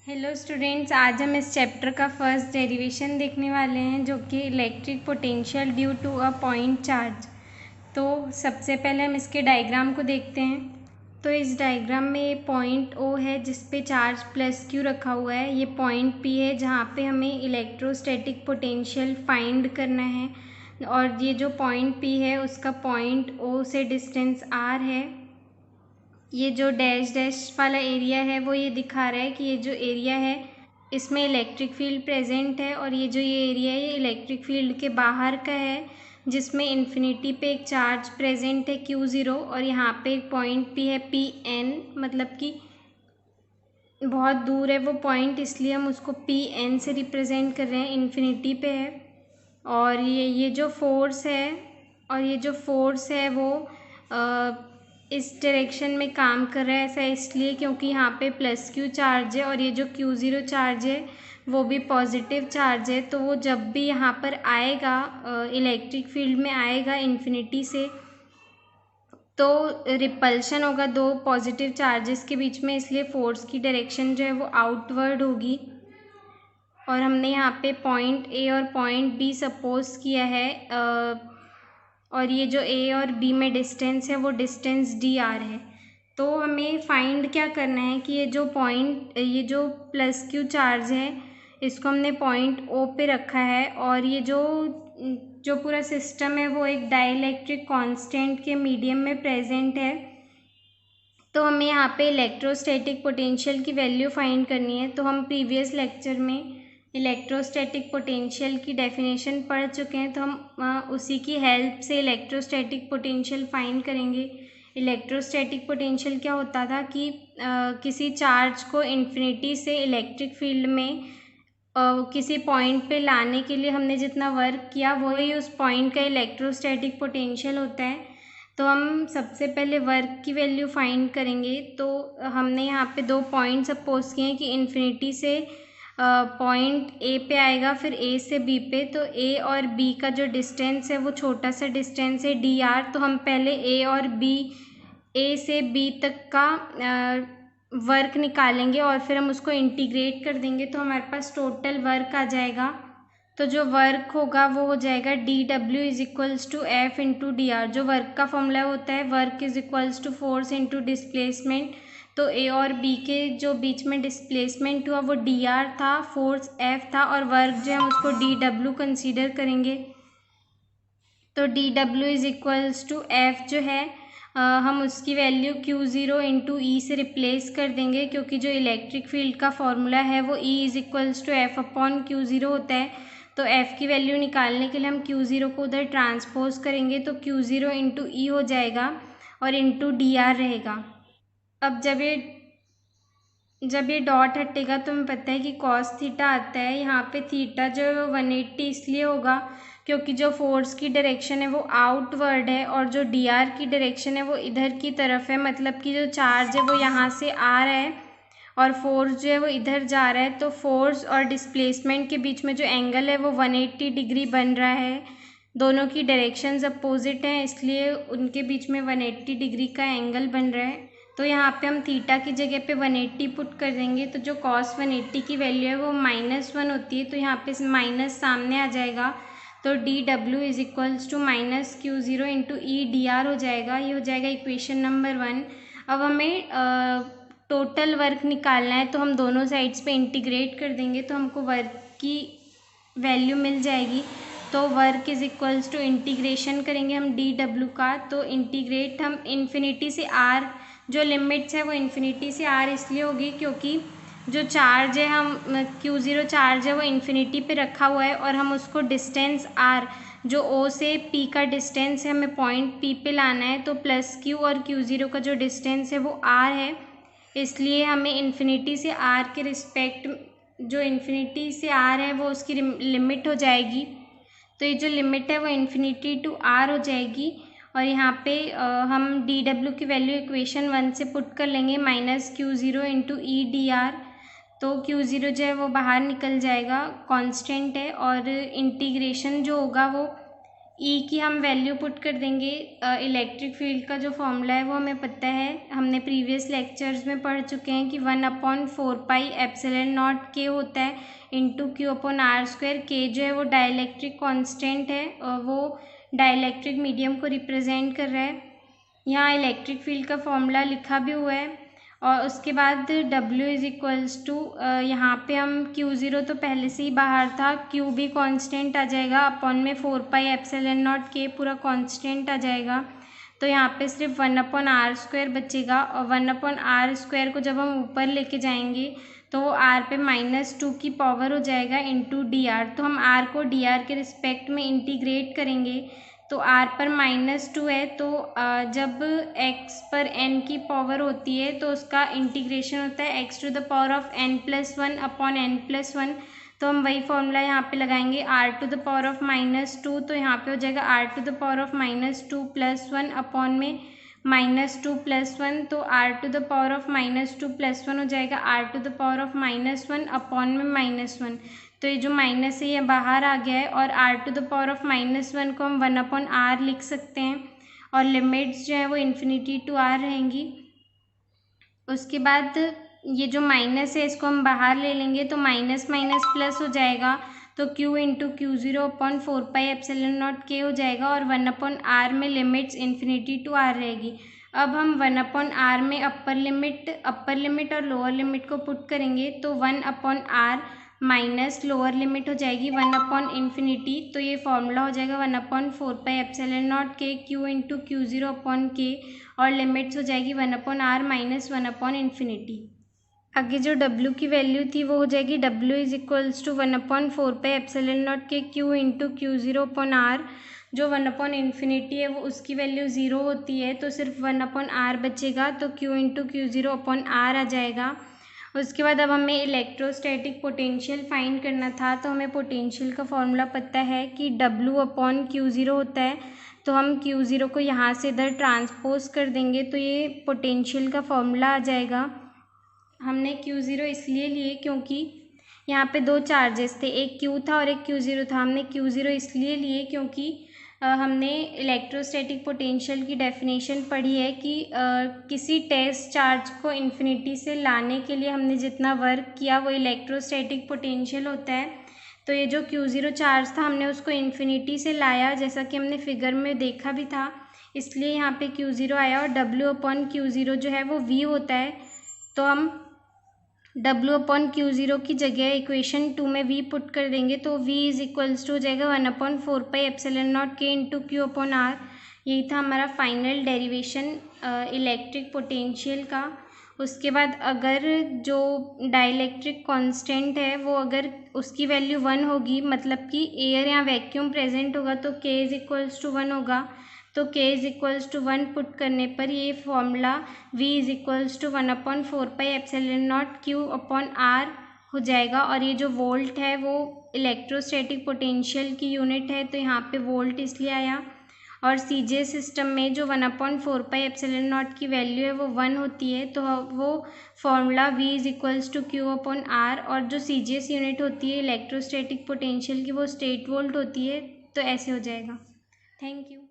Hello students, आज हम इस चैप्टर का फर्स्ट डेरिवेशन देखने वाले हैं जो कि electric potential due to a point charge. तो सबसे पहले हम इसके डायग्राम को देखते हैं। तो इस डायग्राम में ये पॉइंट ओ है जिस पे चार्ज प्लस क्यू रखा हुआ है। ये पॉइंट पी है जहाँ पे हमें इलेक्ट्रोस्टैटिक पोटेंशियल फाइंड करना है, और ये जो पॉइंट पी है उसका पॉइंट ओ से डिस्टेंस आर है। ये जो डैश डैश वाला एरिया है वो ये दिखा रहा है कि ये जो एरिया है इसमें इलेक्ट्रिक फील्ड प्रेजेंट है, और ये जो ये एरिया है ये इलेक्ट्रिक फील्ड के बाहर का है जिसमें इन्फिनिटी पे एक चार्ज प्रेजेंट है Q0, और यहाँ पे एक पॉइंट भी है PN, मतलब कि बहुत दूर है वो पॉइंट, इसलिए हम उसको PN से रिप्रेजेंट कर रहे हैं, इन्फिनिटी पे है। और ये जो फोर्स है वो इस डायरेक्शन में काम कर रहा है। ऐसा इसलिए क्योंकि यहाँ पे प्लस क्यू चार्ज है, और ये जो Q0 चार्ज है वो भी पॉजिटिव चार्ज है। तो वो जब भी यहाँ पर आएगा इलेक्ट्रिक फील्ड में आएगा इन्फिनिटी से, तो रिपल्शन होगा दो पॉजिटिव चार्जेस के बीच में, इसलिए फोर्स की डायरेक्शन जो है वो आउटवर्ड होगी। और हमने यहाँ पे पॉइंट ए और पॉइंट बी सपोज किया है, और ये जो ए और बी में डिस्टेंस है वो डिस्टेंस DR है। तो हमें फाइंड क्या करना है कि ये जो प्लस क्यू चार्ज है इसको हमने पॉइंट ओ पे रखा है, और ये जो पूरा सिस्टम है वो एक डाइलेक्ट्रिक कांस्टेंट के मीडियम में प्रेजेंट है। तो हमें यहाँ पे इलेक्ट्रोस्टैटिक पोटेंशियल की वैल्यू फाइंड करनी है। तो हम प्रीवियस लेक्चर में इलेक्ट्रोस्टैटिक पोटेंशियल की डेफिनेशन पढ़ चुके हैं, तो हम उसी की हेल्प से इलेक्ट्रोस्टैटिक पोटेंशियल फाइंड करेंगे। इलेक्ट्रोस्टैटिक पोटेंशियल क्या होता था कि किसी चार्ज को इन्फिनिटी से इलेक्ट्रिक फील्ड में किसी पॉइंट पे लाने के लिए हमने जितना वर्क किया वही उस पॉइंट का इलेक्ट्रोस्टैटिक पोटेंशियल होता है। तो हम सबसे पहले वर्क की वैल्यू फाइंड करेंगे। तो हमने यहाँ पे दो पॉइंट सपोज किए हैं कि इन्फिनिटी से पॉइंट ए पे आएगा, फिर ए से बी पे। तो ए और बी का जो डिस्टेंस है वो छोटा सा डिस्टेंस है DR। तो हम पहले ए से बी तक का वर्क निकालेंगे और फिर हम उसको इंटीग्रेट कर देंगे, तो हमारे पास टोटल वर्क आ जाएगा। तो जो वर्क होगा वो हो जाएगा DW is equals to F into DR। जो वर्क का फॉर्मूला होता है work is equals to force into displacement. तो ए और बी के जो बीच में डिस्प्लेसमेंट हुआ वो DR था, फोर्स F था, और वर्क जो है उसको DW कंसीडर करेंगे। तो DW is equals to F जो है हम उसकी वैल्यू Q0 इंटू E से रिप्लेस कर देंगे, क्योंकि जो इलेक्ट्रिक फील्ड का फॉर्मूला है वो E is equals to F upon Q0 होता है। तो F की वैल्यू निकालने के लिए हम Q0 को उधर ट्रांसपोज करेंगे, तो Q0 इंटू E हो जाएगा और इंटू DR रहेगा। अब जब ये डॉट हटेगा तो हमें पता है कि कॉस थीटा आता है। यहाँ पे थीटा जो है वो 180 इसलिए होगा क्योंकि जो फोर्स की डायरेक्शन है वो आउटवर्ड है, और जो DR की डायरेक्शन है वो इधर की तरफ है। मतलब कि जो चार्ज है वो यहाँ से आ रहा है और फोर्स जो है वो इधर जा रहा है। तो फोर्स और डिस्प्लेसमेंट के बीच में जो एंगल है वो 180 डिग्री बन रहा है। दोनों की डायरेक्शंस अपोजिट हैं, इसलिए उनके बीच में 180 डिग्री का एंगल बन रहा है। तो यहाँ पे हम थीटा की जगह पे 180 पुट कर देंगे, तो जो cos 180 की वैल्यू है वो -1 होती है। तो यहाँ पे माइनस सामने आ जाएगा, तो DW is equals to -Q0 into EDR हो जाएगा। ये हो जाएगा इक्वेशन नंबर 1। अब हमें टोटल वर्क निकालना है, तो हम दोनों साइड्स पे इंटीग्रेट कर देंगे, तो हमको वर्क की वैल्यू मिल जाएगी। तो work is equals to integration करेंगे हम DW का, तो इंटीग्रेट हम इन्फिनिटी से R, जो लिमिट्स है वो इन्फिनिटी से R इसलिए होगी क्योंकि जो चार्ज है Q0 चार्ज है वो इन्फिनिटी पे रखा हुआ है, और हम उसको डिस्टेंस R जो O से P का डिस्टेंस है हमें पॉइंट P पे लाना है। तो प्लस Q और Q0 का जो डिस्टेंस है वो R है, इसलिए हमें इन्फिनिटी से R के रिस्पेक्ट जो इन्फिनिटी से R है वो उसकी लिमिट हो जाएगी। तो ये जो लिमिट है वो इन्फिनिटी टू R हो जाएगी, और यहाँ पे हम DW की वैल्यू इक्वेशन 1 से पुट कर लेंगे -Q0 इंटू EDR। तो Q0 जो है वो बाहर निकल जाएगा, कांस्टेंट है, और इंटीग्रेशन जो होगा वो ई की हम वैल्यू पुट कर देंगे। इलेक्ट्रिक फील्ड का जो फॉर्मूला है वो हमें पता है, हमने प्रीवियस लेक्चर्स में पढ़ चुके हैं कि 1/4πε0 के होता है इंटू Q/r²। के जो है वो डाइलेक्ट्रिक कांस्टेंट है और वो डाइलेक्ट्रिक मीडियम को रिप्रेजेंट कर रहा है। यहाँ इलेक्ट्रिक फील्ड का फॉर्मूला लिखा भी हुआ है। और उसके बाद W इज़ इक्वल्स टू, यहाँ पे हम Q0 तो पहले से ही बाहर था, Q भी कांस्टेंट आ जाएगा, अपॉन में 4πε0 के पूरा कांस्टेंट आ जाएगा। तो यहाँ पे सिर्फ 1/r² बचेगा और 1/r² को जब हम ऊपर लेके जाएंगे तो वो r पे -2 की पावर हो जाएगा इंटू dr। तो हम r को dr के रिस्पेक्ट में इंटीग्रेट करेंगे तो r पर -2 है, तो जब x पर n की पावर होती है तो उसका इंटीग्रेशन होता है x⁴n+1 अपॉन n+1। तो हम वही फॉर्मूला यहाँ पे लगाएंगे r⁻², तो यहाँ पे हो जाएगा r⁻² +1 अपॉन में -2+1, तो r⁻² +1 हो जाएगा r⁻1 अपॉन में -1। तो ये जो माइनस है ये बाहर आ गया है और r⁻1 को हम 1/r लिख सकते हैं और लिमिट्स जो है वो इन्फिनिटी टू r रहेंगी। उसके बाद ये जो माइनस है इसको हम बाहर ले लेंगे तो माइनस माइनस प्लस हो जाएगा, तो q इंटू Q0/4πε0 के हो जाएगा और 1/r में लिमिट्स इन्फिनिटी टू r रहेगी। अब हम 1/r में अपर लिमिट और लोअर लिमिट को पुट करेंगे तो 1/r माइनस लोअर लिमिट हो जाएगी 1/∞। तो ये फॉर्मूला हो जाएगा 1/4πε0 के q इंटू Q0/k और लिमिट्स हो जाएगी 1/r माइनस 1/∞। आगे जो W की वैल्यू थी वो हो जाएगी W इज़ इक्वल्स टू 1/4πε0 के q इंटू Q0/r। जो 1/∞ है वो उसकी वैल्यू 0 होती है तो सिर्फ 1/r बचेगा, तो q इंटू Q0/r आ जाएगा। उसके बाद अब हमें इलेक्ट्रोस्टैटिक पोटेंशियल फाइंड करना था, तो हमें पोटेंशियल का फॉर्मूला पता है कि W/Q0 होता है, तो हम Q0 को यहाँ से इधर ट्रांसपोज कर देंगे तो ये पोटेंशियल का फॉर्मूला आ जाएगा। हमने Q0 इसलिए लिए क्योंकि यहाँ पे दो चार्जेस थे, एक Q था और एक Q0 था। हमने Q0 इसलिए लिए क्योंकि हमने इलेक्ट्रोस्टैटिक पोटेंशियल की डेफिनेशन पढ़ी है कि किसी टेस्ट चार्ज को इन्फिनिटी से लाने के लिए हमने जितना वर्क किया वो इलेक्ट्रोस्टैटिक पोटेंशियल होता है। तो ये जो Q0 चार्ज था हमने उसको इन्फिनिटी से लाया, जैसा कि हमने फिगर में देखा भी था, इसलिए यहाँ पे Q0 आया। और W/Q0 जो है वो V होता है, तो हम W/Q0 की जगह इक्वेशन 2 में V पुट कर देंगे तो V इज़ इक्वल्स टू हो जाएगा 1/4πε0 के इंटू Q/r। यही था हमारा फाइनल डेरिवेशन इलेक्ट्रिक पोटेंशियल का। उसके बाद अगर जो डाइलेक्ट्रिक कांस्टेंट है वो अगर उसकी वैल्यू 1 होगी, मतलब कि एयर या वैक्यूम प्रेजेंट होगा, तो K इज़ इक्वल्स टू 1 होगा। तो K is equals to 1 put करने पर ये formula V is equals to 1/4πε0 Q/r हो जाएगा। और ये जो वोल्ट है वो इलेक्ट्रोस्टैटिक पोटेंशियल की यूनिट है, तो यहाँ पे वोल्ट इसलिए आया। और CJ सिस्टम में जो 1/4πε0 की वैल्यू है वो 1 होती है, तो वो formula V is equals to Q/r। और जो CJS यूनिट होती है इलेक्ट्रोस्टैटिक पोटेंशियल की वो स्टेट वोल्ट होती है, तो ऐसे हो जाएगा। Thank you.